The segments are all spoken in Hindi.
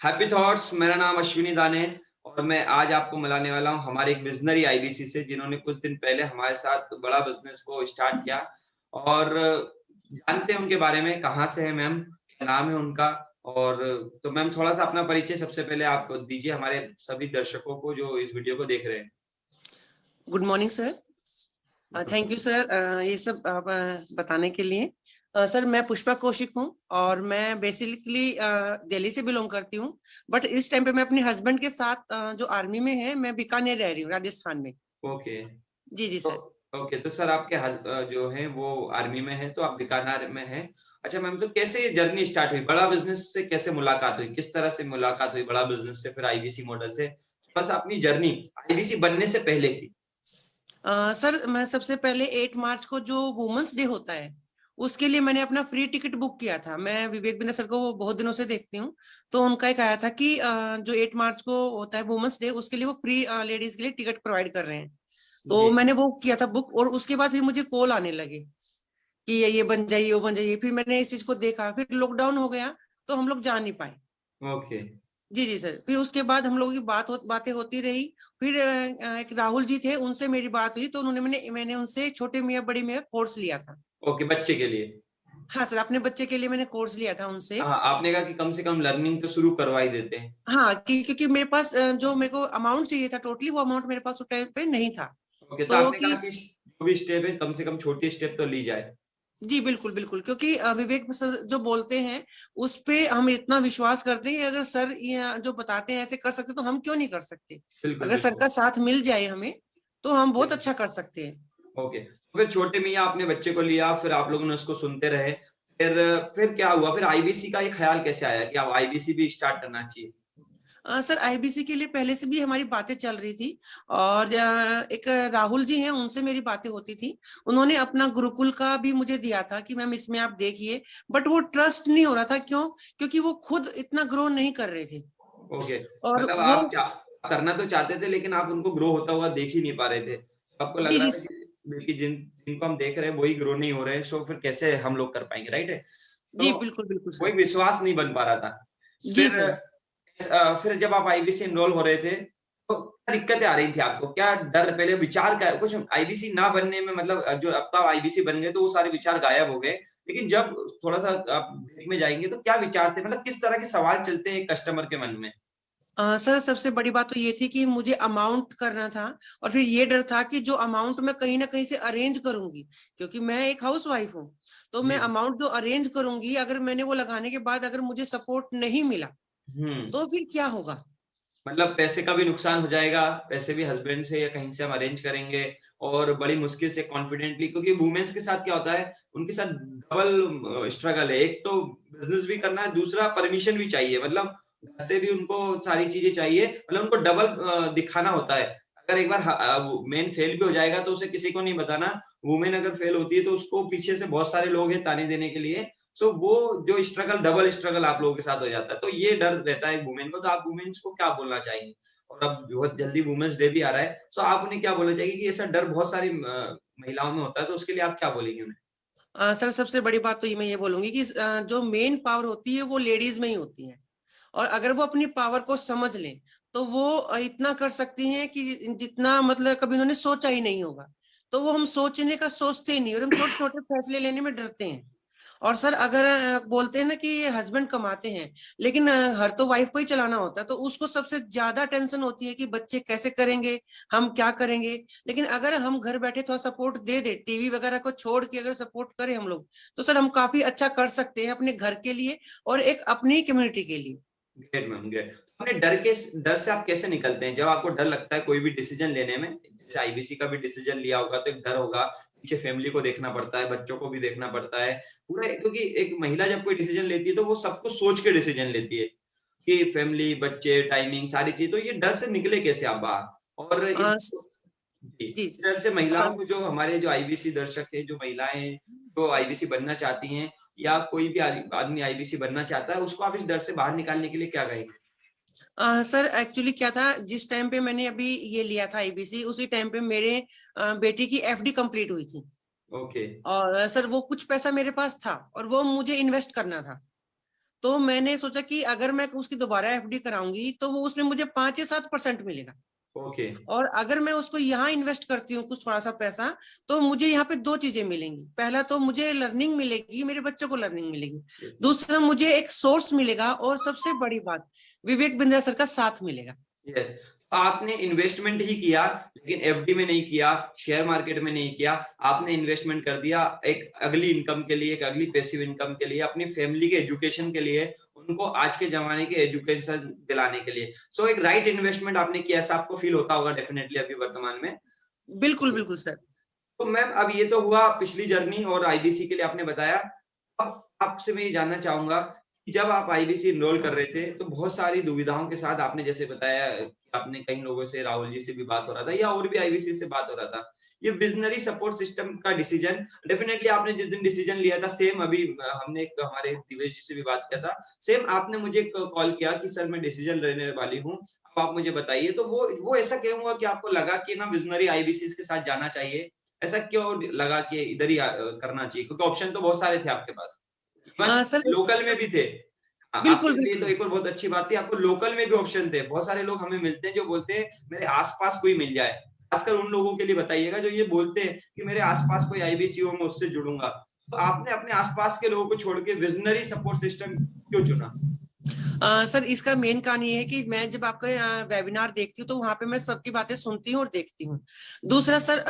हैप्पी थॉट्स, मेरा नाम अश्विनी दाने और मैं आज आपको मिलाने वाला हूँ हमारे एक विज़नरी आईबीसी से, जिन्होंने कुछ दिन पहले हमारे साथ बड़ा बिज़नेस को स्टार्ट किया और जानते हैं उनके बारे में, कहाँ से हैं मैम, क्या नाम है उनका और तो मैम थोड़ा-सा अपना परिचय सबसे पहले आप दीजिए हमारे सभी दर्शकों को जो इस वीडियो को देख रहे हैं। Good morning sir. Thank you sir ये सब बताने के लिए। सर मैं पुष्पा कौशिक हूँ और मैं बेसिकली दिल्ली से बिलोंग करती हूँ, बट इस टाइम पे मैं अपने हस्बैंड के साथ जो आर्मी में है, मैं बीकानेर रह रही हूँ, राजस्थान में। ओके, जी जी तो सर। ओके, तो सर आपके जो हैं वो आर्मी में हैं, तो आप बीकानेर में हैं। अच्छा मैम, तो कैसे ये जर्नी स्टार्ट हुई? बड़ा बिज़नेस से कैसे मुलाकात हुई? किस तरह से मुलाकात हुई बड़ा बिज़नेस से फिर आईबीसी मॉडल से? थोड़ा-सा अपनी जर्नी आईबीसी बनने से पहले की। सर मैं सबसे पहले 8 मार्च को जो वुमेन्स डे होता है, उसके लिए मैंने अपना फ्री टिकट बुक किया था। मैं विवेक बिंद्रा सर को बहुत दिनों से देखती हूँ, तो उनका एक आया था कि जो 8 मार्च को होता है वुमेन्स डे, उसके लिए वो फ्री लेडीज के लिए टिकट प्रोवाइड कर रहे हैं। तो जी, मैंने वो किया था बुक, और उसके बाद फिर मुझे कॉल आने लगे कि ये बन जाइए, वो बन जाइए। फिर मैंने इस चीज को देखा, फिर लॉकडाउन हो गया तो हम लोग जा नहीं पाए। ओके, जी जी सर। फिर उसके बाद हम लोगों की बातें होती रही। फिर एक राहुल जी थे, उनसे मेरी बात हुई, तो उन्होंने मैंने उनसे छोटे मियाँ बड़ी मियाँ कोर्स लिया था। ओके, बच्चे के लिए। हाँ सर, अपने बच्चे के लिए मैंने कोर्स लिया था उनसे। हाँ, आपने कहा कि कम से कम लर्निंग तो शुरू करवा ही देते हैं। हाँ, क्योंकि मेरे पास जो मेरे को अमाउंट चाहिए था टोटली, वो अमाउंट मेरे पास उस टाइम पे नहीं था। ओके, तो तो आपने कि कहा कि जो भी स्टेप है, कम से कम छोटी स्टेप तो ली जाए। जी बिल्कुल बिल्कुल, क्योंकि विवेक सर जो बोलते हैं उस पे हम इतना विश्वास करते हैं कि अगर सर जो बताते हैं ऐसे कर सकते, तो हम क्यों नहीं कर सकते। बिल्कुल, अगर सर बिल्कुल। का साथ मिल जाए हमें, तो हम बहुत बिल्कुल। अच्छा कर सकते हैं। ओके, तो फिर छोटे में ही आपने बच्चे को लिया, फिर आप लोगों ने उसको सुनते रहे। फिर क्या हुआ? फिर आईबीसी का ये ख़्याल कैसे आया कि अब आईबीसी भी स्टार्ट करना चाहिए? सर आईबीसी के लिए पहले से भी हमारी बातें चल रही थी, और एक राहुल जी हैं, उनसे मेरी बातें होती थी। उन्होंने अपना गुरुकुल का भी मुझे दिया था कि मैम इसमें आप देखिए, बट वो ट्रस्ट नहीं हो रहा था। क्यों? क्योंकि वो खुद इतना ग्रो नहीं कर रहे थे। ओके, और मतलब वो आप चा करना तो चाहते थे लेकिन आप उनको ग्रो होता हुआ देख ही नहीं पा रहे थे। आपको लग जी रहा जी था कि जिनको हम देख रहे हैं वही ग्रो नहीं हो रहे हैं, सो फिर कैसे हम लोग कर पाएँगे, राइट है? जी तो बिल्कुल बिल्कुल वो एक सर। विश्वास नहीं बन पा रहा था। जी फिर सर। फिर जब आप आईबीसी एनरोल हो रहे थे, तो क्या दिक्कतें आ रही थी आपको? क्या डर पहले विचार क्या कुछ आईबीसी ना बनने में मतलब जो अब तो आप आईबीसी बन गए तो वो सारे विचार गायब हो गए। लेकिन जब थोड़ा-सा आप ब्रीफ में जाएँगे तो क्या विचार थे? मतलब किस तरह के सवाल चलते हैं एक कस्टमर के मन में? सर सबसे बड़ी बात तो ये थी कि मुझे अमाउंट करना था, और फिर ये डर था कि जो अमाउंट मैं कहीं ना कहीं से अरेंज करूंगी, क्योंकि मैं एक हाउस वाइफ हूँ, तो मैं जी। अमाउंट जो अरेंज करूंगी, अगर मैंने वो लगाने के बाद अगर मुझे सपोर्ट नहीं मिला, हुँ। तो फिर क्या होगा। मतलब पैसे का भी नुकसान हो जाएगा, पैसे भी हस्बैंड से या कहीं से हम अरेंज करेंगे और बड़ी मुश्किल से कॉन्फिडेंटली क्योंकि वुमेन्स के साथ क्या होता है, उनके साथ डबल स्ट्रगल है। एक तो बिज़नेस भी करना है, दूसरा परमिशन भी चाहिए। मतलब घर से भी उनको सारी चीज़ें चाहिए, मतलब उनको डबल दिखाना होता है। अगर एक बार वो मेन फेल भी हो जाएगा तो उसे किसी को नहीं बताना। वुमेन अगर फेल होती है तो उसको पीछे से बहुत सारे लोग हैं ताने देने के लिए। सो वो जो स्ट्रगल डबल स्ट्रगल आप लोगों के साथ हो जाता है। तो ये डर रहता है वुमेन को, तो आप वुमेन्स को क्या बोलना चाहेंगे? और अब बहुत जल्दी वुमेन्स डे भी आ रहा है, सो आप उन्हें क्या बोलना चाहेंगे कि ऐसा डर बहुत सारी महिलाओं में होता है, तो उसके लिए आप क्या बोलेंगे उन्हें? सर सबसे बड़ी बात तो ये मैं ये बोलूंगी कि जो मेन पावर होती है वो लेडीज में ही होती है, और अगर वो अपनी पावर को समझ लें, तो वो इतना कर सकती हैं कि जितना मतलब कभी उन्होंने सोचा ही नहीं होगा। तो वो हम सोचने का सोचते ही नहीं, और हम छोटे छोटे फैसले लेने में डरते हैं। और सर अगर बोलते हैं ना कि हस्बैंड कमाते हैं, लेकिन घर तो वाइफ को ही चलाना होता है, तो उसको सबसे ज्यादा टेंशन होती है कि बच्चे कैसे करेंगे, हम क्या करेंगे। लेकिन अगर हम घर बैठे थोड़ा सपोर्ट दे दे, टीवी वगैरह को छोड़ के अगर सपोर्ट करें हम लोग, तो सर हम काफी अच्छा कर सकते हैं अपने घर के लिए और एक अपनी कम्युनिटी के लिए। Great ma'am, great. अपने डर से आप कैसे निकलते हैं? जब आपको डर लगता है कोई भी डिसीज़न लेने में, जैसे आईबीसी का भी डिसीज़न लिया होगा तो एक डर होगा, पीछे फैमिली को देखना पड़ता है, बच्चों को भी देखना पड़ता है। पूरा क्योंकि एक महिला जब कोई डिसीज़न लेती है तो वो सब कुछ सोच के डिसीज़न लेती है, कि फैमिली, बच्चे, टाइमिंग सारी चीज़, तो ये डर से निकले कैसे आप बाहर? और अ, इस जी, जी इस डर से हाँ। महिलाओं को जो हमारे जो आईबीसी दर्शक हैं, जो महिलाएँ जो आईबीसी बनना चाहती हैं या कोई भी आदमी आईबीसी बनना चाहता है, उसको आप इस डर से बाहर निकालने के लिए क्या कहेंगे? सर एक्चुअली क्या था, जिस टाइम पे मैंने अभी ये लिया था आईबीसी, उसी टाइम पे मेरे बेटी की एफडी कंप्लीट हुई थी। ओके, और सर वो कुछ पैसा मेरे पास था, और वो मुझे इन्वेस्ट करना था। तो मैंने सोचा कि अगर मैं उसकी दोबारा एफडी कराऊंगी तो वो उसमें मुझे 5 या 7% मिलेगा। ओके। और अगर मैं उसको यहाँ इन्वेस्ट करती हूँ कुछ थोड़ा सा पैसा, तो मुझे यहाँ पे 2 चीजें मिलेंगी। पहला तो मुझे लर्निंग मिलेगी, मेरे बच्चों को लर्निंग मिलेगी। यस। दूसरा मुझे एक सोर्स मिलेगा, और सबसे बड़ी बात, विवेक बिंद्रा सर का साथ मिलेगा। यस। तो आपने इन्वेस्टमेंट ही किया, लेकिन एफडी में नहीं किया, शेयर मार्केट में नहीं किया। आपने इन्वेस्टमेंट कर दिया एक अगली इनकम के लिए, एक अगली पैसिव इनकम के लिए, अपनी फैमिली के एजुकेशन के लिए, उनको आज के जमाने के एजुकेशन दिलाने के लिए। सो एक राइट इन्वेस्टमेंट आपने किया, ऐसा आपको फील होता होगा डेफिनेटली अभी वर्तमान में। बिल्कुल बिल्कुल सर। तो मैम अब ये तो हुआ पिछली जर्नी और आईबीसी के लिए आपने बताया। अब आपसे मैं ये जानना चाहूंगा कि जब आप आईबीसी एनरोल कर रहे थे तो बहुत सारी दुविधाओं के साथ आपने जैसे बताया कि आपने कई लोगों से, राहुल जी से भी बात हो रहा था या और भी आईबीसी से बात हो रहा था। ये विजनरी सपोर्ट सिस्टम का डिसीजन डेफिनेटली आपने जिस दिन डिसीजन लिया था, सेम अभी हमने एक हमारे दिवेश जी से भी बात किया था, सेम आपने मुझे कॉल किया कि सर मैं डिसीजन लेने वाली हूँ, अब आप मुझे बताइए। तो वो ऐसा क्यों हुआ कि आपको लगा कि ना विजनरी आईबीसी के साथ जाना चाहिए? ऐसा क्यों लगा कि इधर ही करना चाहिए? क्योंकि ऑप्शन तो बहुत सारे थे आपके पास, इवन सर, लोकल में भी थे। आपके बिल्कुल लिए तो बिल्कुल। एक और बहुत अच्छी बात थी, आपको लोकल में भी ऑप्शन थे। बहुत सारे लोग हमें मिलते हैं जो बोलते हैं मेरे आस-पास कोई मिल जाए। खासकर उन लोगों के लिए बताइएगा जो ये बोलते हैं कि मेरे आस-पास कोई आईबीसी हो, मैं उससे जुड़ूंगा। तो आपने अपने आस-पास के लोगों को छोड़ के विजनरी सपोर्ट सिस्टम क्यों चुना? सर, इसका मेन कारण ये है कि मैं जब आपका वेबिनार देखती हूँ तो वहां पे मैं सबकी बातें सुनती हूँ और देखती हूँ। दूसरा सर,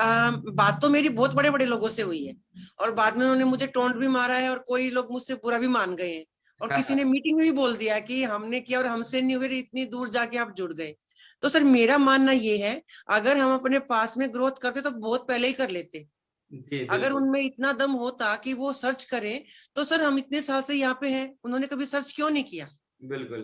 बात तो मेरी बहुत बड़े बड़े लोगों से हुई है, और बाद में उन्होंने मुझे टोंट भी मारा है, और कोई लोग मुझसे बुरा भी मान गए हैं, और किसी ने मीटिंग में भी बोल दिया कि हमने किया और हमसे नहीं हुए, इतनी दूर जाके आप जुड़ गए। तो सर, मेरा मानना ये है, अगर हम अपने पास में ग्रोथ करते तो बहुत पहले ही कर लेते। जी, अगर बिल्कुल। उनमें इतना दम होता कि वो सर्च करें, तो सर हम इतने साल से यहाँ पे हैं, उन्होंने कभी सर्च क्यों नहीं किया? बिल्कुल,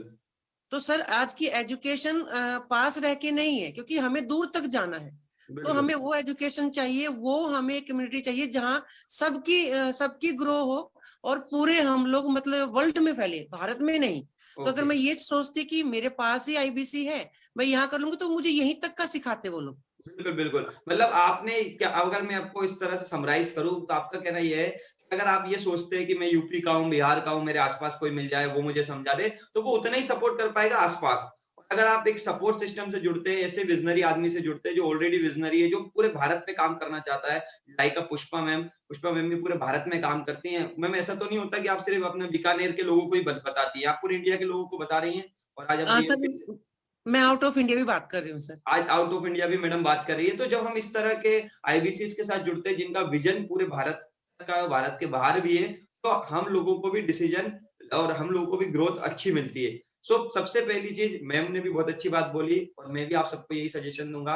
तो सर, आज की एजुकेशन पास रह के नहीं है, क्योंकि हमें दूर तक जाना है। तो बिल्कुल। हमें वो एजुकेशन चाहिए, वो हमें कम्युनिटी चाहिए जहाँ सबकी ग्रो हो, और पूरे हम लोग मतलब वर्ल्ड में फैले, भारत में नहीं। तो अगर ओके। मैं ये सोचती कि मेरे पास ही आईबीसी है, मैं यहाँ कर लूंगी, तो मुझे यहीं तक का सिखाते वो लोग। बिल्कुल, बिल्कुल। मतलब आपने क्या, अगर मैं आपको इस तरह से समराइज़ करूँ तो आपका कहना ये है कि अगर आप ये सोचते हैं कि मैं यूपी का हूँ, बिहार का हूँ, मेरे आस-पास कोई मिल जाए, वो मुझे समझा दे, तो वो उतना ही सपोर्ट कर पाएगा आस-पास। और अगर आप एक सपोर्ट सिस्टम से जुड़ते हैं, ऐसे विज़नरी आदमी से जुड़ते हैं जो ऑलरेडी विज़नरी है, जो पूरे भारत में काम करना चाहता है, लाइक पुष्पा मैम भी पूरे भारत में काम करती हैं। मैम ऐसा तो नहीं होता कि आप सिर्फ़ अपने बीकानेर के लोगों को ही बताती हैं, आप पूरे इंडिया के लोगों को बता रही हैं और आज अपनी सर, मैं आउट ऑफ इंडिया भी बात कर रही हूँ सर। आज आउट ऑफ इंडिया भी मैडम बात कर रही है। तो जब हम इस तरह के आईबीसीज के साथ जुड़ते हैं जिनका विजन पूरे भारत का, भारत के बाहर भी है, तो हम लोगों को भी डिसीजन और हम लोगों को भी ग्रोथ अच्छी मिलती है। सो सबसे पहली चीज, मैम ने भी बहुत अच्छी बात बोली और मैं भी आप सबको यही सजेशन दूंगा,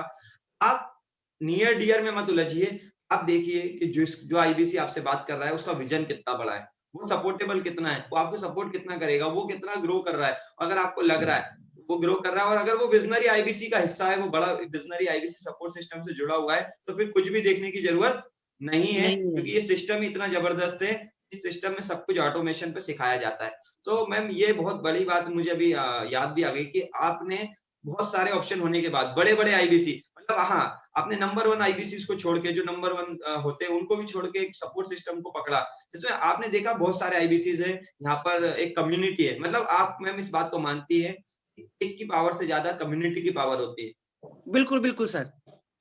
आप नियर डियर में मत उलझिए। आप देखिए कि जो आईबीसी आपसे बात कर रहा है उसका विजन कितना बड़ा है, वो सपोर्टेबल कितना है, वो आपको सपोर्ट कितना करेगा, वो कितना ग्रो कर रहा है। अगर आपको लग रहा है वो ग्रो कर रहा है और अगर वो विजनरी आईबीसी का हिस्सा है, वो बड़ा विजनरी आईबीसी सपोर्ट सिस्टम से जुड़ा हुआ है, तो फिर कुछ भी देखने की जरूरत नहीं है, नहीं है। क्योंकि ये सिस्टम ही इतना जबरदस्त है। इस सिस्टम में सब कुछ ऑटोमेशन पे सिखाया जाता है। तो मैम ये बहुत बड़ी बात मुझे अभी याद भी आ गई कि आपने बहुत सारे ऑप्शन होने के बाद बड़े-बड़े आईबीसी, मतलब हाँ, आपने नंबर 1 आईबीसीज को छोड़ के, जो नंबर 1 होते हैं उनको भी छोड़ के एक सपोर्ट सिस्टम को पकड़ा, जिसमें आपने देखा बहुत सारे आईबीसीज हैं, यहाँ पर एक कम्युनिटी है। मतलब आप मैम इस बात को मानती है एक की पावर से ज्यादा कम्युनिटी की पावर होती है। बिल्कुल बिल्कुल सर।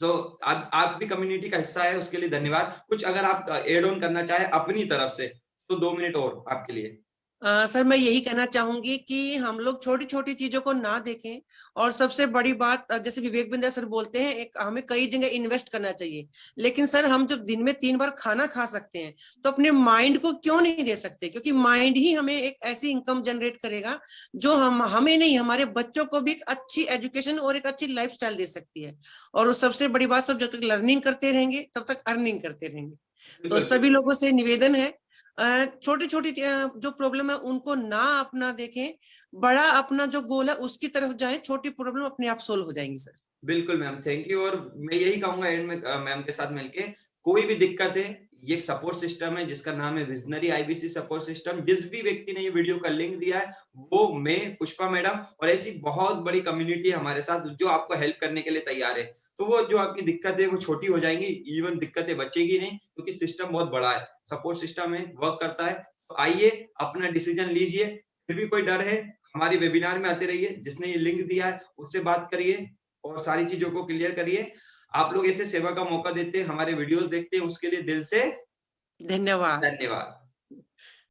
तो आप भी कम्युनिटी का हिस्सा है, उसके लिए धन्यवाद। कुछ अगर आप एड ऑन करना चाहे अपनी तरफ से तो 2 मिनट और आपके लिए। सर, मैं यही कहना चाहूंगी कि हम लोग छोटी छोटी चीजों को ना देखें, और सबसे बड़ी बात, जैसे विवेक बिंद्रा सर बोलते हैं, एक हमें कई जगह इन्वेस्ट करना चाहिए। लेकिन सर, हम जब दिन में 3 बार खाना खा सकते हैं, तो अपने माइंड को क्यों नहीं दे सकते? क्योंकि माइंड ही हमें एक ऐसी इनकम जनरेट करेगा जो हमें नहीं, हमारे बच्चों को भी एक अच्छी एजुकेशन और एक अच्छी लाइफस्टाइल दे सकती है। और सबसे बड़ी बात, सब जब तक लर्निंग करते रहेंगे तब तक अर्निंग करते रहेंगे। तो बिल्कुल, सभी बिल्कुल। लोगों से निवेदन है, छोटी छोटी जो प्रॉब्लम है उनको ना अपना देखें, बड़ा अपना जो गोल है उसकी तरफ जाएं, छोटी प्रॉब्लम अपने आप सोल्व हो जाएंगी सर। बिल्कुल मैम, थैंक यू। और मैं यही कहूँगा एंड में मैम के साथ मिलके, कोई भी दिक्कत है, ये एक सपोर्ट सिस्टम है जिसका नाम है विजनरी आईबीसी सपोर्ट सिस्टम। जिस भी व्यक्ति ने ये वीडियो का लिंक दिया है, वो मैं, पुष्पा मैडम और ऐसी बहुत बड़ी कम्युनिटी है हमारे साथ जो आपको हेल्प करने के लिए तैयार है। तो वो जो आपकी दिक्कत है वो छोटी हो जाएंगी, इवन दिक्कतें बचेगी नहीं, क्योंकि सिस्टम बहुत बड़ा है, सपोर्ट सिस्टम है, वर्क करता है। तो आइए अपना डिसीजन लीजिए, फिर भी कोई डर है, हमारी वेबिनार में आते रहिए, जिसने ये लिंक दिया है उससे बात करिए और सारी चीजों को क्लियर करिए। आप लोग ऐसे सेवा का मौका देते हैं, हमारे वीडियोस देखते हैं, उसके लिए दिल से धन्यवाद। धन्यवाद।